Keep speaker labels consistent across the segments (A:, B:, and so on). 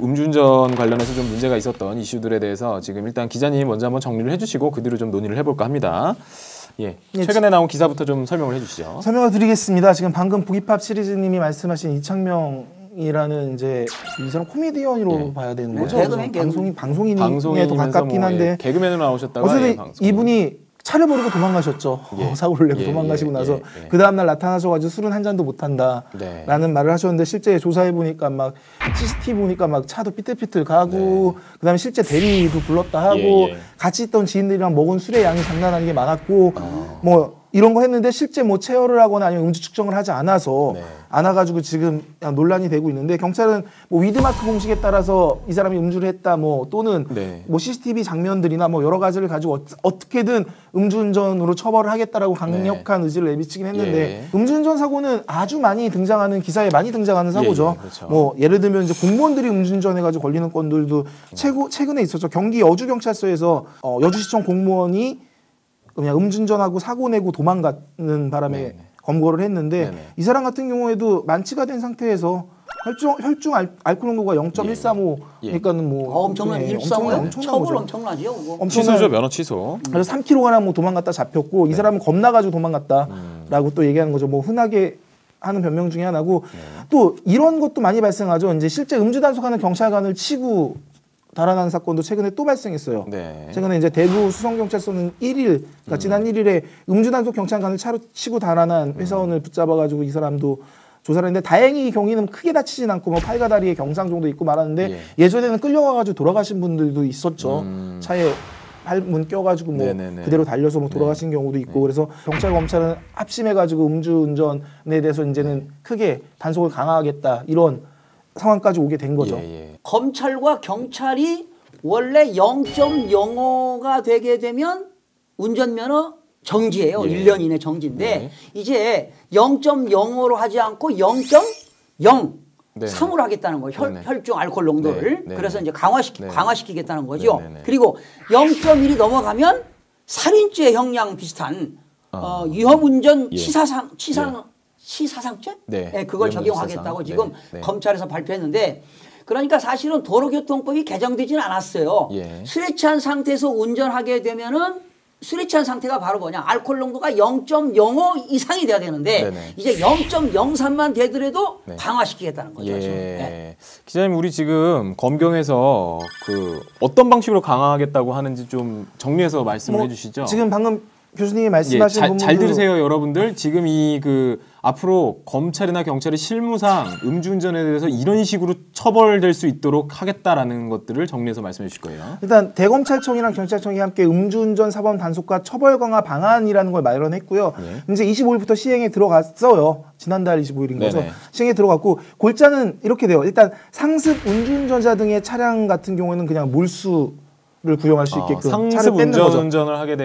A: 음주운전 관련해서 좀 문제가 있었던 이슈들에 대해서 지금 일단 기자님 먼저 한번 정리를 해주시고 그 뒤로 좀 논의를 해볼까 합니다. 예, 최근에 나온 기사부터 좀 설명을 해주시죠.
B: 설명을 드리겠습니다. 지금 방금 보기팝 시리즈님이 말씀하신 이창명이라는 이제 이 사람 코미디언으로 봐야 되는 거죠. 방송인에도 가깝긴 한데
A: 예, 개그맨으로 나오셨다가
B: 어쨌든 이분이 차를 버리고 도망가셨죠. 사고를 내고 도망가시고 나서 그 다음날 나타나셔가지고 술은 한 잔도 못한다라는 말을 하셨는데 실제 조사해 보니까 막 CCTV 보니까 막 차도 삐뚤삐뚤 가고 그다음에 실제 대리도 불렀다 하고 같이 있던 지인들이랑 먹은 술의 양이 장난 아니게 많았고 뭐 이런 거 했는데 실제 뭐 체열을 하거나 아니면 음주 측정을 하지 않아서 않아가지고 지금 논란이 되고 있는데 경찰은 뭐 위드마크 공식에 따라서 이 사람이 음주를 했다 뭐 또는 뭐 CCTV 장면들이나 뭐 여러 가지를 가지고 어떻게든 음주운전으로 처벌을 하겠다라고 강력한 의지를 내비치긴 했는데 음주운전 사고는 아주 많이 등장하는 기사에 많이 등장하는 사고죠.
A: 그렇죠.
B: 뭐 예를 들면 이제 공무원들이 음주운전해가지고 걸리는 건들도 최근에 있었죠. 경기 여주경찰서에서 여주시청 공무원이 그냥 음주운전하고 사고 내고 도망가는 바람에 검거를 했는데 이 사람 같은 경우에도 만취가 된 상태에서 혈중 알코올 농도가 0.135 그러니까는 뭐
C: 엄청난 135요? 처벌 엄청나지요, 그거.
A: 취소죠, 면허 취소.
B: 그래서 3km가량 뭐 도망갔다 잡혔고 이 사람은 겁나가지고 도망갔다라고 또 얘기하는 거죠. 뭐 흔하게 하는 변명 중에 하나고 또 이런 것도 많이 발생하죠. 이제 실제 음주 단속하는 경찰관을 치고 달아난 사건도 최근에 또 발생했어요. 최근에 이제 대구 수성경찰서는 1일, 그러니까 지난 1일에 음주단속 경찰관을 차로 치고 달아난 회사원을 붙잡아가지고 이 사람도 조사를 했는데 다행히 경위는 크게 다치진 않고 뭐 팔과 다리에 경상 정도 있고 말았는데 예전에는 끌려가가지고 돌아가신 분들도 있었죠. 차에 팔문 껴가지고 뭐 그대로 달려서 뭐 돌아가신 경우도 있고 그래서 경찰 검찰은 합심해가지고 음주운전에 대해서 이제는 크게 단속을 강화하겠다 이런 상황까지 오게 된 거죠.
C: 검찰과 경찰이 원래 0.05가 되게 되면 운전면허 정지예요. 1년 이내 정지인데 이제 0.05로 하지 않고 0.03으로 하겠다는 거예요. 혈중 알코올 농도를. 그래서 이제 강화시키겠다는 거죠. 그리고 0.1이 넘어가면 살인죄 형량 비슷한 위험운전 시사상죄? 그걸 적용하겠다고 지금 검찰에서 발표했는데 그러니까 사실은 도로교통법이 개정되지는 않았어요. 술에 취한 상태에서 운전하게 되면은 술에 취한 상태가 바로 뭐냐 알코올 농도가 0.05 이상이 돼야 되는데 이제 0.03만 되더라도 강화시키겠다는 거죠.
A: 기자님 우리 지금 검경에서 그 어떤 방식으로 강화하겠다고 하는지 좀 정리해서 말씀을 해주시죠.
B: 지금 방금 교수님이 말씀하신
A: 잘 들으세요 여러분들. 지금 이 앞으로 검찰이나 경찰이 실무상 음주운전에 대해서 이런 식으로 처벌될 수 있도록 하겠다라는 것들을 정리해서 말씀해 주실 거예요.
B: 일단 대검찰청이랑 경찰청이 함께 음주운전 사범 단속과 처벌 강화 방안이라는 걸 마련했고요. 이제 25일부터 시행에 들어갔어요. 지난달 25일인 거죠. 시행에 들어갔고 골자는 이렇게 돼요. 일단 상습 음주운전자 등의 차량 같은 경우에는 그냥 몰수 를 구형할 수 있게끔
A: 상습 음주운전을 하게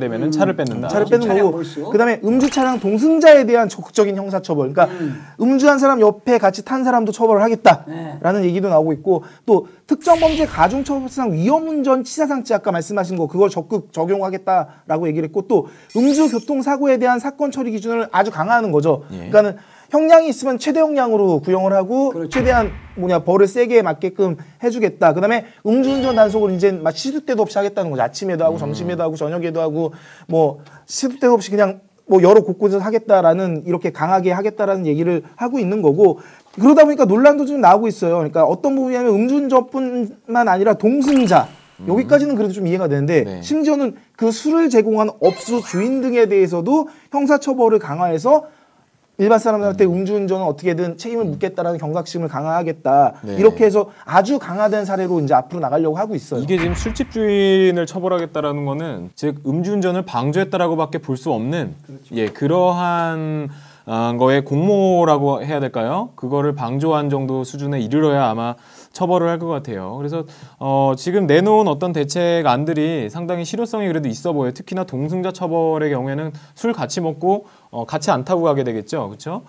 A: 되면은 차를 뺏는다.
B: 차를 뺏는 거고 그다음에 음주 차량 동승자에 대한 적극적인 형사처벌. 그러니까 음주한 사람 옆에 같이 탄 사람도 처벌을 하겠다라는 얘기도 나오고 있고 또 특정범죄 가중처벌상 위험운전 치사상죄 아까 말씀하신 거 그걸 적극 적용하겠다라고 얘기를 했고 또 음주교통사고에 대한 사건 처리 기준을 아주 강화하는 거죠. 그러니까는 형량이 있으면 최대 형량으로 구형을 하고 최대한 벌을 세게 맞게끔 해주겠다. 그다음에 음주운전 단속을 이제 막 시도 때도 없이 하겠다는 거죠. 아침에도 하고 점심에도 하고 저녁에도 하고 뭐 시도 때도 없이 그냥 뭐 여러 곳곳에서 하겠다라는 이렇게 강하게 하겠다라는 얘기를 하고 있는 거고 그러다 보니까 논란도 좀 나오고 있어요. 그러니까 어떤 부분이냐면 음주운전뿐만 아니라 동승자 여기까지는 그래도 좀 이해가 되는데 심지어는 그 술을 제공한 업소 주인 등에 대해서도 형사처벌을 강화해서 일반 사람들한테 음주운전은 어떻게든 책임을 묻겠다라는 경각심을 강화하겠다. 이렇게 해서 아주 강화된 사례로 이제 앞으로 나가려고 하고 있어요.
A: 이게 지금 술집 주인을 처벌하겠다라는 거는 즉 음주운전을 방조했다라고밖에 볼 수 없는 그러한 거의 공모라고 해야 될까요? 그거를 방조한 정도 수준에 이르러야 아마 처벌을 할 것 같아요. 그래서 지금 내놓은 어떤 대책안들이 상당히 실효성이 그래도 있어 보여요. 특히나 동승자 처벌의 경우에는 술 같이 먹고 같이 안 타고 가게 되겠죠. 그렇죠?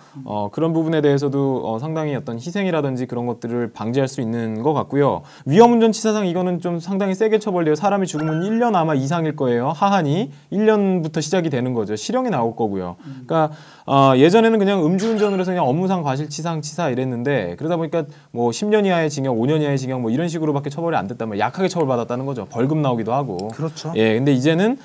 A: 그런 부분에 대해서도 상당히 어떤 희생이라든지 그런 것들을 방지할 수 있는 것 같고요. 위험운전 치사상 이거는 좀 상당히 세게 처벌돼요. 사람이 죽으면 1년 아마 이상일 거예요. 하한이 1년부터 시작이 되는 거죠. 실형이 나올 거고요. 그러니까 예전에는 그냥 음주운전으로 해서 그냥 업무상 과실치상 치사 이랬는데 그러다 보니까 뭐 10년 이하의 징역 징역, 5년 이하의 징역 뭐 이런 식으로밖에 처벌이 안 됐다면 약하게 처벌받았다는 거죠. 벌금 나오기도 하고.
B: 그렇죠.
A: 예, 근데 이제는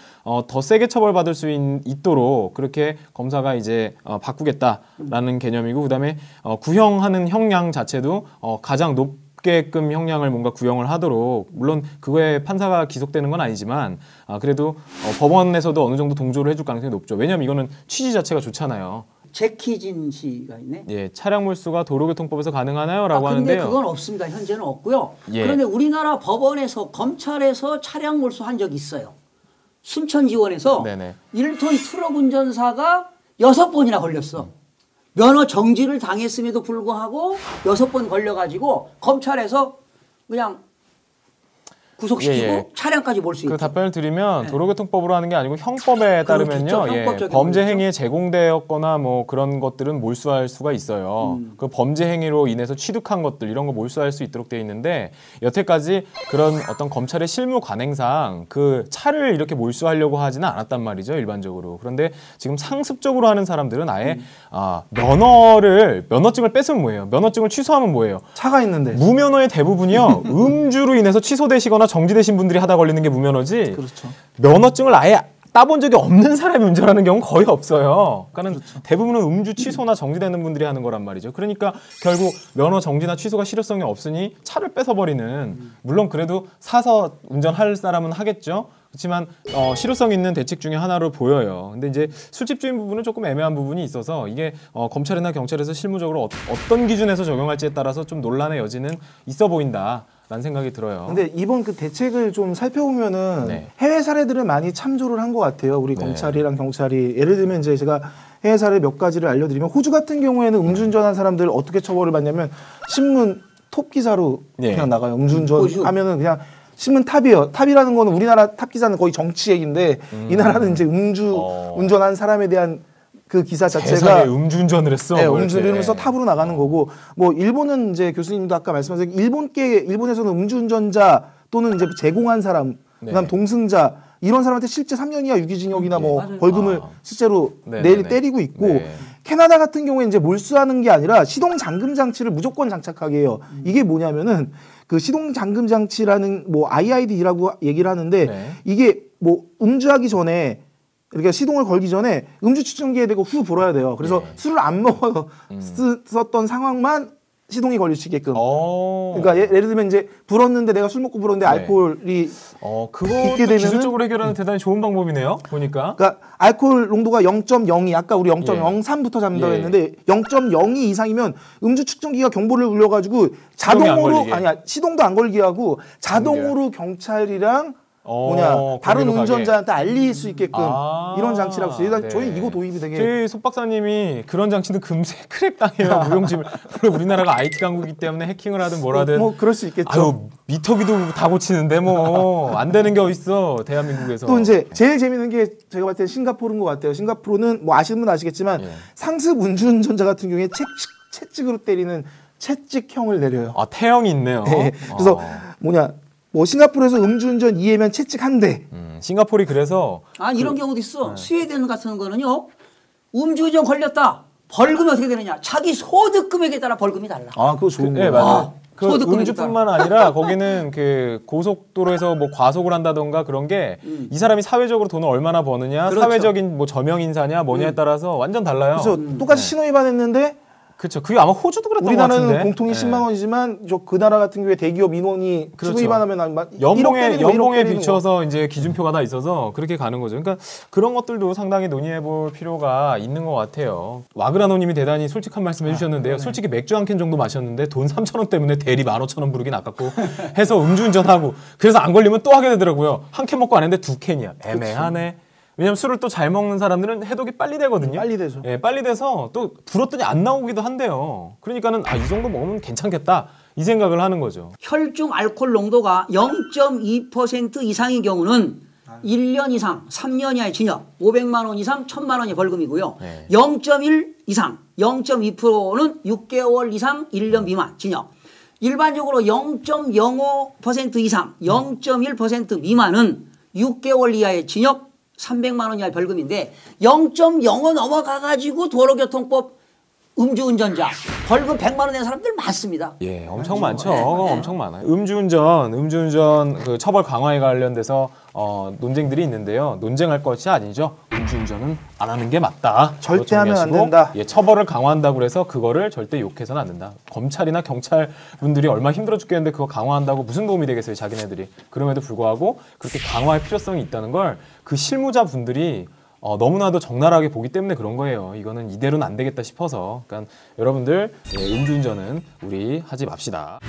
A: 더 세게 처벌받을 수 있도록 그렇게 검사가 이제 바꾸겠다라는 개념이고, 그다음에 구형하는 형량 자체도 가장 높게끔 형량을 뭔가 구형을 하도록, 물론 그거에 판사가 기속되는 건 아니지만 그래도 법원에서도 어느 정도 동조를 해줄 가능성이 높죠. 왜냐하면 이거는 취지 자체가 좋잖아요.
C: 제키진 씨가 있네.
A: 예, 차량 몰수가 도로교통법에서 가능하나요?라고
C: 근데
A: 하는데요.
C: 그건 없습니다. 현재는 없고요.
A: 예.
C: 그런데 우리나라 법원에서 검찰에서 차량 몰수한 적이 있어요. 순천지원에서
A: 네네.
C: 1톤 트럭 운전사가 6번이나 걸렸어. 면허 정지를 당했음에도 불구하고 6번 걸려가지고 검찰에서 그냥 구속시키고
A: 예, 예.
C: 차량까지 몰 수 있죠.
A: 그 답변을 드리면 도로교통법으로 하는 게 아니고 형법에 따르면요,
C: 형법적인
A: 범죄
C: 거겠죠.
A: 행위에 제공되었거나 뭐 그런 것들은 몰수할 수가 있어요. 그 범죄 행위로 인해서 취득한 것들 이런 거 몰수할 수 있도록 돼 있는데, 여태까지 그런 어떤 검찰의 실무 관행상 그 차를 이렇게 몰수하려고 하지는 않았단 말이죠, 일반적으로. 그런데 지금 상습적으로 하는 사람들은 아예 면허증을 뺏으면 뭐예요? 면허증을 취소하면 뭐예요?
B: 차가 있는데.
A: 무면허의 대부분이요, 음주로 인해서 취소되시거나 정지되신 분들이 하다 걸리는 게 무면허지.
B: 그렇죠.
A: 면허증을 아예 따본 적이 없는 사람이 운전하는 경우는 거의 없어요. 그러니까 대부분은 음주 취소나 정지되는 분들이 하는 거란 말이죠. 그러니까 결국 면허 정지나 취소가 실효성이 없으니 차를 뺏어버리는, 물론 그래도 사서 운전할 사람은 하겠죠. 그렇지만 실효성 있는 대책 중에 하나로 보여요. 근데 이제 술집주인 부분은 조금 애매한 부분이 있어서 이게 검찰이나 경찰에서 실무적으로 어떤 기준에서 적용할지에 따라서 좀 논란의 여지는 있어 보인다 라는 생각이 들어요.
B: 근데 이번 그 대책을 좀 살펴보면은
A: 네.
B: 해외 사례들을 많이 참조를 한 것 같아요. 우리 검찰이랑 경찰이. 예를 들면 이제 제가 해외 사례 몇 가지를 알려드리면, 호주 같은 경우에는 음주운전한 사람들 어떻게 처벌을 받냐면 신문 톱 기사로 그냥 나가요. 음주운전 하면은 그냥 신문 탑이에요. 탑이라는 거는 우리나라 탑 기사는 거의 정치 얘기인데 이 나라는 이제 운전한 사람에 대한 그 기사 자체가
A: 세상에 음주운전을 했어.
B: 네, 음주를 하면서 탑으로 나가는 거고, 뭐 일본은 이제 교수님도 아까 말씀하신 일본에서는 음주운전자 또는 이제 제공한 사람, 그다음 동승자 이런 사람한테 실제 3년 이하 유기징역이나 뭐 벌금을 실제로 때리고 있고, 캐나다 같은 경우에 이제 몰수하는 게 아니라 시동 잠금 장치를 무조건 장착하게 해요. 이게 뭐냐면은 그 시동 잠금 장치라는 뭐 IID라고 얘기를 하는데 이게 뭐 음주하기 전에, 그러니까 시동을 걸기 전에 음주 측정기에 대고 후 불어야 돼요. 그래서 술을 안 먹어 썼던 상황만 시동이 걸릴 수 있게끔. 그러니까 예를 들면 이제 불었는데 내가 술 먹고 불었는데 알코올이
A: 그것도 기술적으로 해결하는 대단히 좋은 방법이네요. 보니까.
B: 그러니까 알코올 농도가 0.02, 아까 우리 0.03부터 잡는다고 했는데 0.02 이상이면 음주 측정기가 경보를 울려가지고 자동으로 시동도 안 걸게 하고 자동으로 경찰이랑 다른 운전자한테 알릴 수 있게끔 이런 장치라고 있어요. 저희 이거 도입이 되게.
A: 저희 속 박사님이 그런 장치는 금세 크랙 당해요. 무용지물. 우리나라가 IT 강국이기 때문에 해킹을 하든 뭘 하든.
B: 뭐 그럴 수 있겠죠.
A: 아유, 미터기도 다 고치는데 뭐 안 되는 게 어딨어, 대한민국에서.
B: 또 이제 제일 재밌는 게 제가 봤을 때 싱가포르인 것 같아요. 싱가포르는 뭐 아시는 분 아시겠지만 상습 음주운전자 같은 경우에 채찍으로 때리는 채찍형을 내려요.
A: 태형이 있네요.
B: 네. 그래서 뭐 싱가포르에서 음주운전 이해면 채찍 한 대.
A: 싱가포르이 그래서
C: 이런 경우도 있어. 스웨덴 같은 거는요, 음주운전 걸렸다. 벌금이 어떻게 되느냐? 자기 소득 금액에 따라 벌금이 달라.
B: 그거 좋은 거예요.
A: 네, 맞아요. 그
C: 소득금액에
A: 음주뿐만 아니라 거기는 그 고속도로에서 뭐 과속을 한다던가 그런 게 이 사람이 사회적으로 돈을 얼마나 버느냐,
C: 그렇죠.
A: 사회적인 뭐 저명 인사냐 뭐냐에 따라서 완전 달라요.
B: 그래서 똑같이 신호 위반했는데.
A: 그렇죠. 그게 아마 호주도 그랬던 것 같은데.
B: 우리나라는 공통이 10만 원이지만 그 나라 같은 경우에 대기업 인원이 신호 위반하면
A: 연봉에 비춰서 이제 기준표가 다 있어서 그렇게 가는 거죠. 그러니까 그런 것들도 상당히 논의해볼 필요가 있는 것 같아요. 와그라노님이 대단히 솔직한 말씀 해주셨는데요. 솔직히 맥주 한 캔 정도 마셨는데 돈 3,000원 때문에 대리 15,000원 부르긴 아깝고 해서 음주운전하고 그래서 안 걸리면 또 하게 되더라고요. 한 캔 먹고 안 했는데 2캔이야. 애매하네. 왜냐면 술을 또 잘 먹는 사람들은 해독이 빨리 되거든요.
B: 빨리 되죠.
A: 예, 빨리 돼서 또 불었더니 안 나오기도 한대요. 그러니까는 이 정도 먹으면 괜찮겠다 이 생각을 하는 거죠.
C: 혈중 알코올 농도가 0.2% 이상인 경우는 1년 이상 3년 이하의 징역, 500만 원 이상 1,000만 원의 벌금이고요. 0.1 이상 0.2%는 6개월 이상 1년 미만 징역. 일반적으로 0.05% 이상 0.1% 미만은 6개월 이하의 징역, 300만 원 이하의 벌금인데 0.05 넘어가가지고 도로교통법 음주운전자 벌금 100만 원 낸 사람들 많습니다.
A: 예, 엄청 많죠. 엄청 많아요. 음주운전 그 처벌 강화에 관련돼서 논쟁들이 있는데요. 논쟁할 것이 아니죠. 음주운전은 안 하는 게 맞다.
B: 절대 하면 안 된다.
A: 예, 처벌을 강화한다고 해서 그거를 절대 욕해서는 안 된다. 검찰이나 경찰 분들이 얼마나 힘들어 죽겠는데 그거 강화한다고 무슨 도움이 되겠어요, 자기네들이. 그럼에도 불구하고 그렇게 강화할 필요성이 있다는 걸 그 실무자 분들이 너무나도 적나라하게 보기 때문에 그런 거예요. 이거는 이대로는 안 되겠다 싶어서. 그러니까 여러분들, 예, 음주운전은 우리 하지 맙시다.